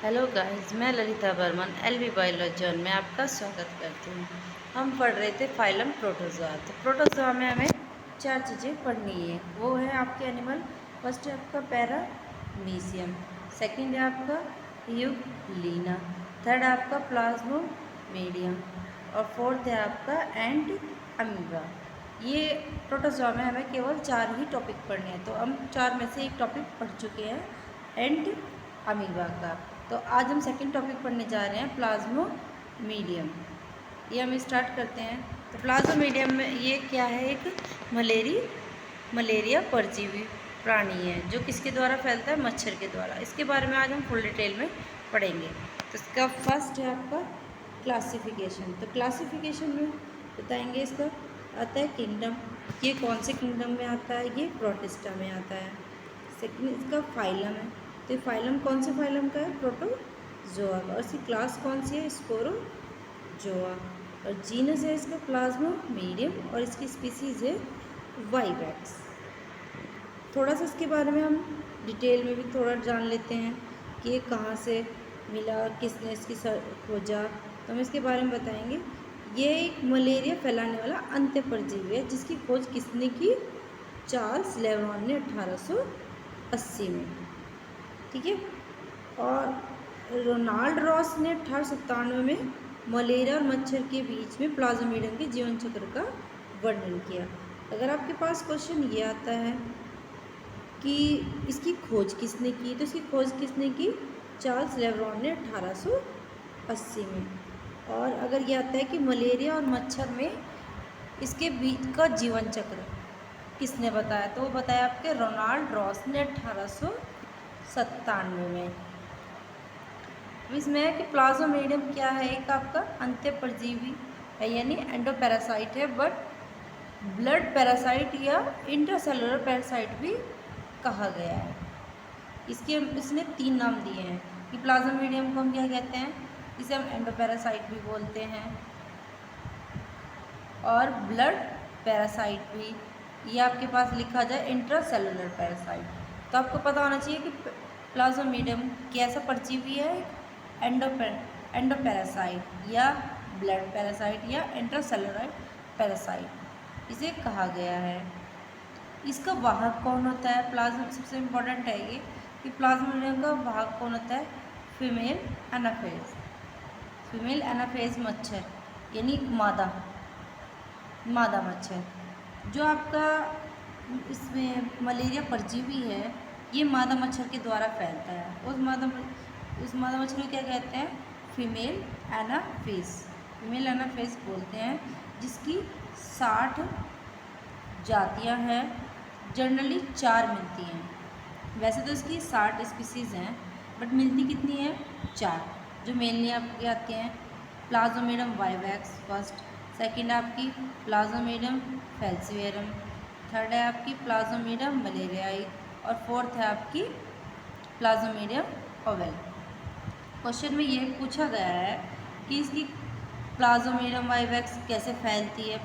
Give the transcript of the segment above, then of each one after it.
Hello guys, मैं Lalita Burman LV biology में आपका स्वागत करती हूँ। हम पढ़ रहे थे फाइलम प्रोटोजोआ। तो प्रोटोजोआ में हमें चार चीज़ें पढ़नी है। वो है आपके एनिमल। फर्स्ट है आपका पैरामीशियम, सेकंड है आपका यूग्लिना, थर्ड है आपका प्लाज्मोमीडियम और फोर्थ है आपका एंड अमीबा। ये प्रोटोजोआ में हमें केवल चार ही टॉपिक पढ़ने हैं, तो हम चार में से एक टॉपिक पढ़ चुके हैं, एंड अमीबा का। तो आज हम सेकंड टॉपिक पढ़ने जा रहे हैं प्लाज्मोमीडियम। ये हम स्टार्ट करते हैं। तो प्लाज्मोमीडियम में ये क्या है, एक मलेरिया परजीवी प्राणी है जो किसके द्वारा फैलता है, मच्छर के द्वारा। इसके बारे में आज हम फुल डिटेल में पढ़ेंगे। तो इसका फर्स्ट है आपका क्लासिफिकेशन। तो क्लासिफिकेशन में बताएंगे इसका आता है किंगडम। ये कौन से किंगडम में आता है, ये प्रोटिस्टा में आता है। सेकंड इसका फाइलम है। तो ये फाइलम कौन से फाइलम का है, प्रोटोजोआ का। और इसकी क्लास कौन सी है, स्पोरोजोआ। और जीनस है इसका प्लाज्मोमीडियम और इसकी स्पीसीज है वाइवेक्स। थोड़ा सा इसके बारे में हम डिटेल में भी थोड़ा जान लेते हैं कि ये कहाँ से मिला, किसने इसकी खोजा। तो हम इसके बारे में बताएंगे। ये एक मलेरिया फैलाने वाला अंत्य परजीवी है जिसकी खोज किसने की, चार्ल्स लेब्रॉन ने 1880 में, ठीक है। और रोनाल्ड रॉस ने 1897 में मलेरिया और मच्छर के बीच में प्लाज्मोडियम के जीवन चक्र का वर्णन किया। अगर आपके पास क्वेश्चन ये आता है कि इसकी खोज किसने की, तो इसकी खोज किसने की, चार्ल्स लेब्रॉन ने 1880 में। और अगर ये आता है कि मलेरिया और मच्छर में इसके बीच का जीवन चक्र किसने बताया, तो वो बताया आपके रोनाल्ड रॉस ने 1897 में। इसमें है कि प्लाज्मोडियम क्या है, एक आपका अंत्य परजीवी है यानी एंडोपैरासाइट है, बट ब्लड पैरासाइट या इंट्रासेलुलर पैरासाइट भी कहा गया है। इसने 3 नाम दिए हैं कि प्लाज्मोडियम को हम क्या कहते हैं, इसे हम एंडोपैरासाइट भी बोलते हैं और ब्लड पैरासाइट भी, ये आपके पास लिखा जाए इंट्रासेलुलर पैरासाइट। तो आपको पता होना चाहिए कि प्लाज्मोडियम कैसा परजीवी है, एंडोपैरासाइट या ब्लड पैरासाइट या इंट्रासेलुलर पैरासाइट इसे कहा गया है। इसका वाहक कौन होता है, प्लाज्मा सबसे इम्पोर्टेंट है ये कि प्लाज्मोडियम का वाहक कौन होता है, फीमेल एनाफेज मच्छर यानी मादा मच्छर। जो आपका इसमें मलेरिया परजीवी है ये मादा मच्छर के द्वारा फैलता है। उस मादा मच्छर को क्या कहते हैं, फीमेल एनाफेज बोलते हैं, जिसकी 60 जातियां हैं, जनरली 4 मिलती हैं। वैसे तो इसकी 60 स्पीसीज़ हैं बट मिलती कितनी है, 4, जो मेनली आपके आती हैं। प्लाज्मोडियम वाइवेक्स फर्स्ट, सेकंड आपकी प्लाज्मोडियम फैल्सीवेरम, थर्ड है आपकी प्लाज्मोडियम मलेरियाई और फोर्थ है आपकी प्लाज्मोडियम ओवेल। क्वेश्चन में ये पूछा गया है कि इसकी प्लाज्मोडियम वाइवेक्स कैसे फैलती है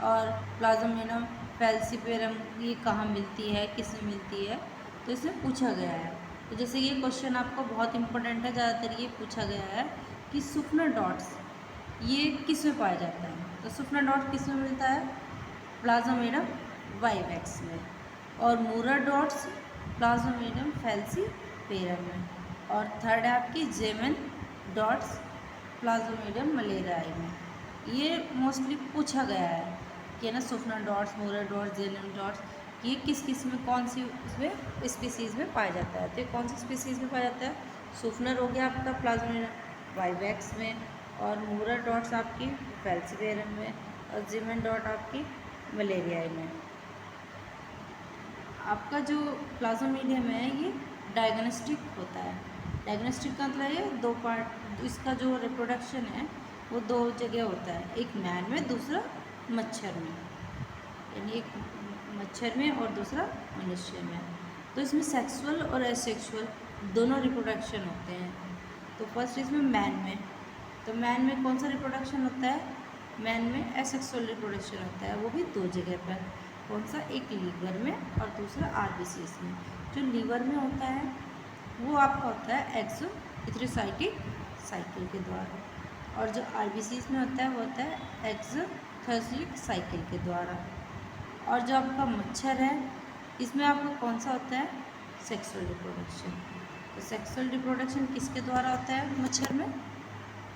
और प्लाज्मोडियम फैल्सीवेरम ये कहाँ मिलती है, किसमें मिलती है, तो इसमें पूछा गया है। तो जैसे ये क्वेश्चन आपको बहुत इंपॉर्टेंट है, ज़्यादातर ये पूछा गया है कि सुफना डॉट्स ये किस में पाया जाता है। तो सुफना डॉट किस में मिलता है, प्लाज्मोडियम वाइवेक्स में, और मूरा डॉट्स प्लाज्मोडियम फैल्सीवेरम में, और थर्ड है आपकी जेमन डॉट्स प्लाज्मोडियम मलेरियाई में। ये मोस्टली पूछा गया है कि ना सुफना डॉट्स, मूरा डॉट्स, जेमन डॉट्स ये किस में कौन सी उसमें स्पीसीज़ में पाया जाता है। तो ये कौन सी स्पीसीज़ में पाया जाता है, सुफनर हो गया आपका प्लाज्मोडियम वाइवेक्स में, और मूरा डॉट्स आपकी फैल्सीवेरम में, और जेमन डॉट आपकी मलेरियाई में। आपका जो प्लाज्मोडियम है ये डायग्नोस्टिक होता है। डायग्नोस्टिक का मतलब ये 2 पार्ट, इसका जो रिप्रोडक्शन है वो 2 जगह होता है, एक मैन में दूसरा मच्छर में, यानी एक मच्छर में और दूसरा मनुष्य में। तो इसमें सेक्सुअल और एसेक्सुअल दोनों रिप्रोडक्शन होते हैं। तो फर्स्ट इसमें मैन में, तो मैन में कौन सा रिप्रोडक्शन होता है, मैन में एसेक्सुअल रिप्रोडक्शन होता है, वो भी 2 जगह पर। कौन सा, एक लीवर में और दूसरा आरबीसीएस में। जो लीवर में होता है वो आपका होता है इरिथ्रोसाइटिक साइकिल के द्वारा। और जो आरबीसीज में होता है वो होता है एक्सोथेरेसिस साइकिल के द्वारा। और जो आपका मच्छर है इसमें आपका कौन सा होता है, सेक्सुअल रिप्रोडक्शन। तो सेक्सुअल रिप्रोडक्शन किसके द्वारा होता है मच्छर में,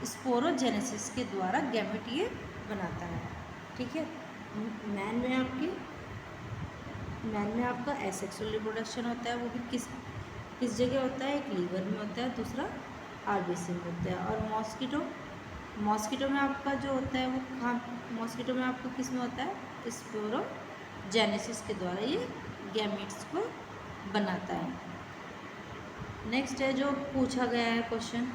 स्पोरोजेनेसिस के द्वारा गैमेट ये बनाता है। ठीक है। मैन में आपका एसेक्सुअल रिप्रोडक्शन होता है, वो भी किस जगह होता है, एक लीवर में होता है, दूसरा आरबीसी में होता है। और मॉस्किटो में आपका जो होता है वो मॉस्किटो में आपका किस में होता है, स्पोरोजेनेसिस के द्वारा ये गैमेट्स को बनाता है। नेक्स्ट है जो पूछा गया है क्वेश्चन,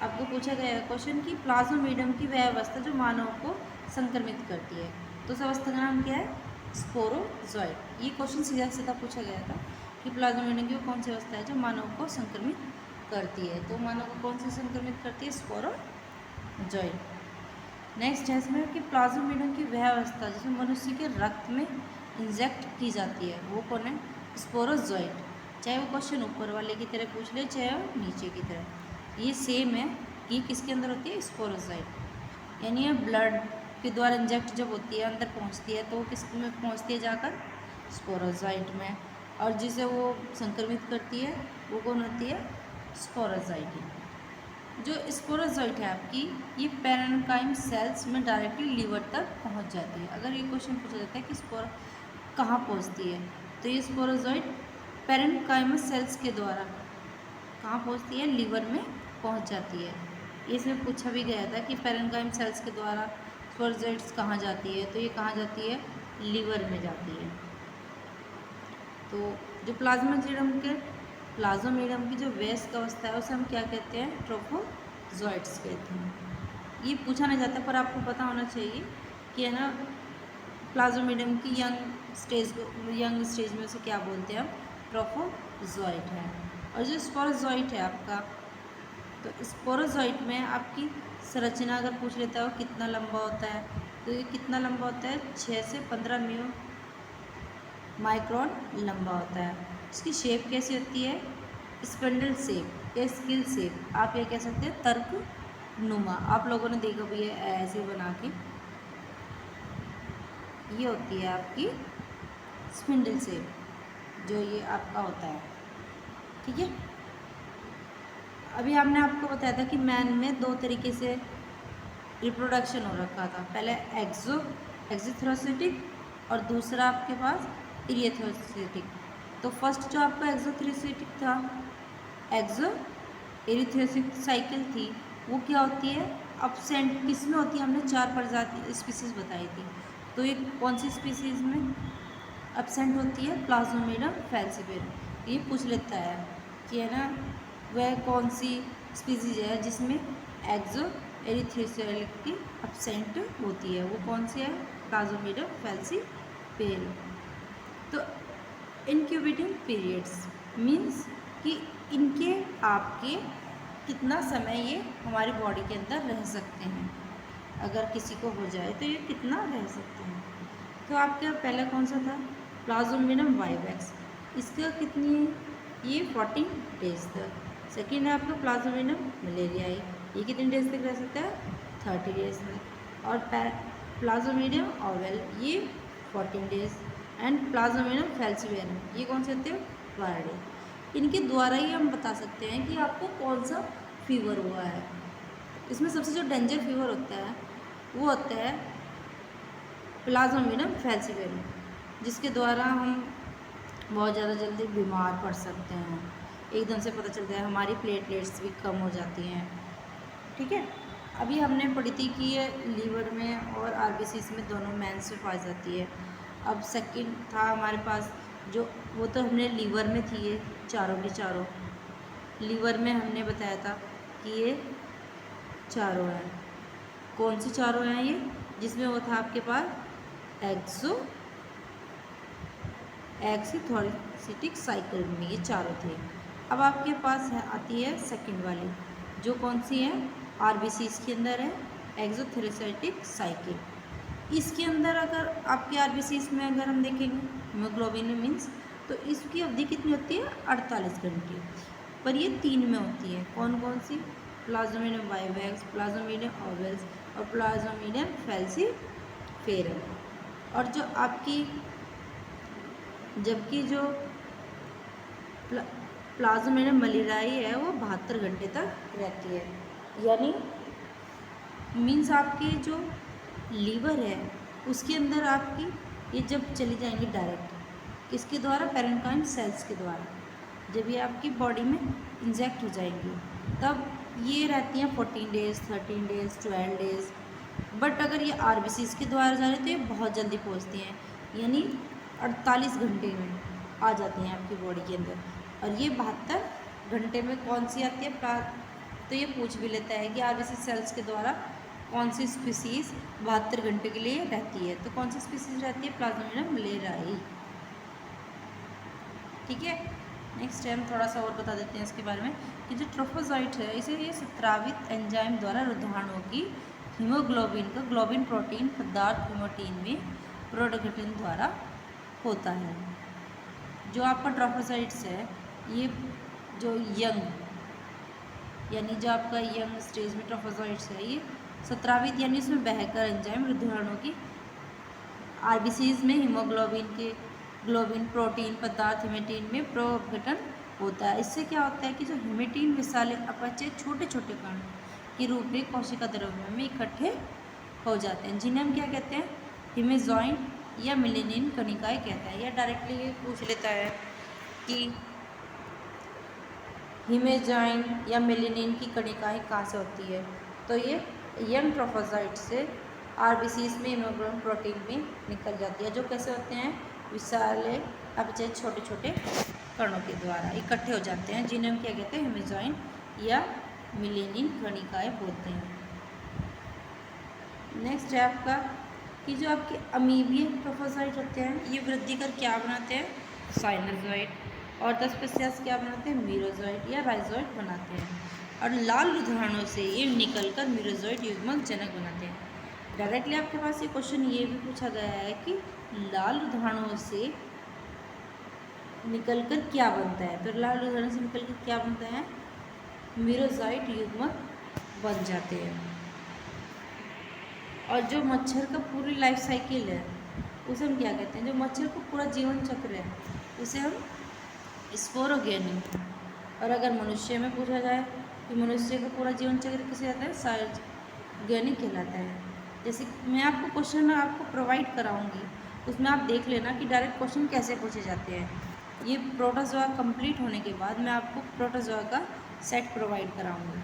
आपको पूछा गया है क्वेश्चन कि प्लाज्मोमिडियम की वह अवस्था जो मानव को संक्रमित करती है, तो उस अवस्था का नाम क्या है, स्पोरोजॉइट। ये क्वेश्चन सीधा सीधा पूछा गया था कि प्लाज्मोमिडियम की वो कौन सी अवस्था है जो मानव को संक्रमित करती है, तो मानव को कौन सी संक्रमित करती है, स्पोरोजॉइट। नेक्स्ट है इसमें कि प्लाज्मोमिडियम की वह अवस्था जिसमें मनुष्य के रक्त में इंजेक्ट की जाती है वो कौन है, स्पोरोजॉइट। चाहे वो क्वेश्चन ऊपर वाले की तरह पूछ ले चाहे वो नीचे की तरह, ये सेम है कि किसके अंदर होती है, स्पोरोजॉइट। यानी ये ब्लड के द्वारा इंजेक्ट जब होती है अंदर पहुंचती है तो किस में पहुंचती है जाकर, स्पोरोजॉइट में। और जिसे वो संक्रमित करती है वो कौन होती है, स्पोरोजॉइट। जो स्पोरोजॉइट है आपकी ये पैरेन्काइम सेल्स में डायरेक्टली लीवर तक पहुंच जाती है। अगर ये क्वेश्चन पूछा जाता है कि स्पोर कहाँ पहुंचती है, तो ये स्पोरोजॉइट पैरेन्काइमस सेल्स के द्वारा कहाँ पहुंचती है, लीवर में पहुंच जाती है। इसमें पूछा भी गया था कि पैरेन्काइम सेल्स के द्वारा स्पोरोजॉइट्स कहाँ जाती है, तो ये कहाँ जाती है, लीवर में जाती है। तो जो प्लाज्मोमिडियम की जो व्यस्क अवस्था है उसे हम क्या कहते हैं, ट्रोफोजॉइट्स कहते हैं। ये पूछा नहीं जाता पर आपको पता होना चाहिए कि है ना, प्लाज्मोमिडियम की यंग स्टेज में उसे क्या बोलते हैं, हम ट्रोफोजॉइट है। और जो स्पोरोजॉइट है आपका, तो स्पोरोजॉइट में आपकी संरचना अगर पूछ लेता है वो कितना लंबा होता है, तो ये कितना लंबा होता है, 6 से 15 माइक्रोन लंबा होता है। इसकी शेप कैसी होती है, स्पेंडल शेप या स्किल शेप, आप ये कह सकते हैं तर्क नुमा। आप लोगों ने देखा भी है ऐसे बना के, ये होती है आपकी स्पिंडल शेप जो ये आपका होता है। ठीक है। अभी हमने आपको बताया था कि मैन में 2 तरीके से रिप्रोडक्शन हो रखा था, पहले एक्सोथेरेसिटिक और दूसरा आपके पास इरिथ्रोसाइटिक। तो फर्स्ट जो आपका एक्सोथेरेसिटिक था, इरिथ्रोसाइटिक साइकिल थी, वो क्या होती है, अब्सेंट किस में होती है, हमने 4 प्रजाति स्पीसीज बताई थी, तो ये कौन सी स्पीसीज में अब्सेंट होती है, प्लाज्मोमिडियम फैल्सीपेरम। ये पूछ लेता है कि है ना वह कौन सी स्पीसीज है जिसमें इरिथ्रोसाइटिक की अब्सेंट होती है, वो कौन सी है, प्लाज्मोमिडियम फैल्सीपेरम। तो इनक्यूबेटिंग पीरियड्स मीन्स कि इनके आपके कितना समय ये हमारी बॉडी के अंदर रह सकते हैं, अगर किसी को हो जाए तो ये कितना रह सकते हैं। तो आपका पहला कौन सा था, प्लाज्मोमिडियम वाइवेक्स, इसका कितनी है, ये 14 डेज तक। सेकेंड है आपका प्लाज्मोमिडियम मलेरियाई, ये कितने डेज तक रह सकता है, 30 डेज तक। और प्लाज्मोमिडियम ओवेल ये 14 डेज। एंड प्लाज्मोमिडियम फैल्सीपेरम ये कौन से होते हैं, 12 डेज। इनके द्वारा ही हम बता सकते हैं कि आपको कौन सा फीवर हुआ है। इसमें सबसे जो डेंजर फीवर होता है वो होता है प्लाज्मोमिडियम फैल्सीपेरम, जिसके द्वारा हम बहुत ज़्यादा जल्दी बीमार पड़ सकते हैं, एकदम से पता चलता है, हमारी प्लेटलेट्स भी कम हो जाती हैं। ठीक है। अभी हमने पढ़ी थी कि ये लीवर में और आरबीसीज में दोनों मेंस में पाई जाती है। अब सेकंड था हमारे पास जो, वो तो हमने लीवर में थी, ये चारों की चारों लीवर में हमने बताया था कि ये चारों हैं। कौन सी चारों हैं ये, जिसमें वो था आपके पास एक्सोथेरेसिटिक साइकिल में ये चारों थे। अब आपके पास आती है सेकंड वाली, जो कौन सी है, आरबीसीज के अंदर है एक्सोथेरेसिटिक साइकिल। इसके अंदर अगर आपके आरबीसीज में अगर हम देखेंगे हीमोग्लोबिन मीन्स, तो इसकी अवधि कितनी होती है, 48 घंटे। पर ये 3 में होती है। कौन कौन सी? प्लाज्मोडियम वाइवेक्स, प्लाज्मोडियम ओवल्स और प्लाज्मोडियम फैल्सीफेरम। और जो आपकी जबकि जो प्लाज्मोडियम मलेरियाई है वो 72 घंटे तक रहती है। यानी मीन्स आपके जो लीवर है उसके अंदर आपकी ये जब चली जाएंगी डायरेक्ट किसके द्वारा? पैरेन्काइम सेल्स के द्वारा। जब ये आपकी बॉडी में इंजेक्ट हो जाएंगी तब ये रहती हैं 14 डेज़, 13 डेज़, 12 डेज़। बट अगर ये आरबीसीज के द्वारा जा रहे तो ये बहुत जल्दी पहुंचती हैं, यानी 48 घंटे में आ जाती हैं आपकी बॉडी के अंदर। और ये 72 घंटे में कौन सी आती है? तो ये पूछ भी लेता है कि आरबीसी सेल्स के द्वारा कौन सी स्पीसीज़ 72 घंटे के लिए रहती है। तो कौन सी स्पीसीज़ रहती है? प्लाज्मोडियम मलेरियाई। ठीक है। नेक्स्ट हम थोड़ा सा और बता देते हैं इसके बारे में कि जो ट्रोफोजोइट है इसे ये स्रावित एंजाइम द्वारा रुधिराणुओं की हीमोग्लोबिन का ग्लोबिन प्रोटीन पदार्थ हीमोटीन में पुनर्गठन द्वारा होता है। जो आपका ट्रोफोसाइट्स है ये जो यानी जो आपका यंग स्टेज में ट्रोफोसाइट्स है ये स्रावित यानी इसमें बहकर एंजाइम रुधिराणुओं की आरबीसीज में हीमोग्लोबिन के ग्लोबिन प्रोटीन पदार्थ हीमेटीन में पुनर्गठन होता है। इससे क्या होता है कि जो हीमेटीन विशाल अपचय छोटे छोटे कण के रूप में कोशिका द्रव्य में इकट्ठे हो जाते हैं, जिन्हें हम क्या कहते हैं? हीमेजॉइन या मिलेनिन कणिकाएं कहते हैं। या डायरेक्टली ये पूछ लेता है कि हीमेजॉइन या मिलेनिन की कणिकाएं कहाँ से होती है? तो ये यंग ट्रोफोसाइट से आरबीसीज में हीमोग्लोबिन प्रोटीन में निकल जाती है, जो कैसे होते हैं? विशाल अपचय छोटे छोटे कणों के द्वारा इकट्ठे हो जाते हैं, जिन्हें हम क्या कहते हैं? हीमेजॉइन या मिलेनिन कणिकाएं बोलते हैं। नेक्स्ट है आपका कि जो आपके अमीबीय ट्रोफोसाइट होते हैं ये वृद्धि कर क्या बनाते हैं? साइनोजॉइड। और 10% क्या बनाते हैं? मीरोजॉइड या राइजॉइड बनाते हैं। और लाल रुधिराणुओं से ये निकलकर मीरोजॉइड युग्मक जनक बनाते हैं। डायरेक्टली आपके पास ये क्वेश्चन ये भी पूछा गया है कि लाल रुधिराणुओं से निकलकर क्या बनता है? तो लाल रुधिराणु से निकलकर क्या बनता है? मीरोजॉइड युग्मक बन जाते हैं। और जो मच्छर का पूरी लाइफ साइकिल है उसे हम क्या कहते हैं? जो मच्छर का पूरा जीवन चक्र है उसे हम स्पोरोगेनी। और अगर मनुष्य में पूछा जाए कि मनुष्य का पूरा जीवन चक्र किसे कहता है? साइगेनिक कहलाता है। जैसे मैं आपको क्वेश्चन आपको प्रोवाइड कराऊंगी उसमें आप देख लेना कि डायरेक्ट क्वेश्चन कैसे पूछे जाते हैं। ये प्रोटोजोआ कंप्लीट होने के बाद मैं आपको प्रोटोजोआ का सेट प्रोवाइड कराऊंगी।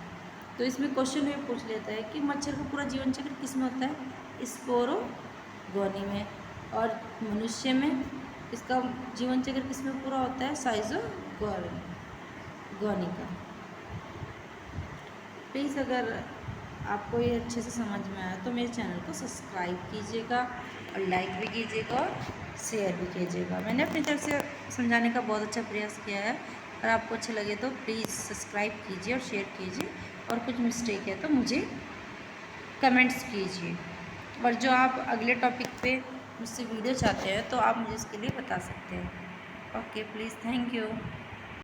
तो इसमें क्वेश्चन ये पूछ लेता है कि मच्छर का पूरा जीवन चक्र किस में होता है? स्पोरोगोनी में। और मनुष्य में इसका जीवन चक्र किस में पूरा होता है? साइजोगोनी का। प्लीज़ अगर आपको ये अच्छे से समझ में आया तो मेरे चैनल को सब्सक्राइब कीजिएगा और लाइक भी कीजिएगा और शेयर भी कीजिएगा। मैंने अपनी तरफ से समझाने का बहुत अच्छा प्रयास किया है। अगर आपको अच्छे लगे तो प्लीज़ सब्सक्राइब कीजिए और शेयर कीजिए, और कुछ मिस्टेक है तो मुझे कमेंट्स कीजिए। और जो आप अगले टॉपिक पे मुझसे वीडियो चाहते हैं तो आप मुझे इसके लिए बता सकते हैं। Okay, please, thank you.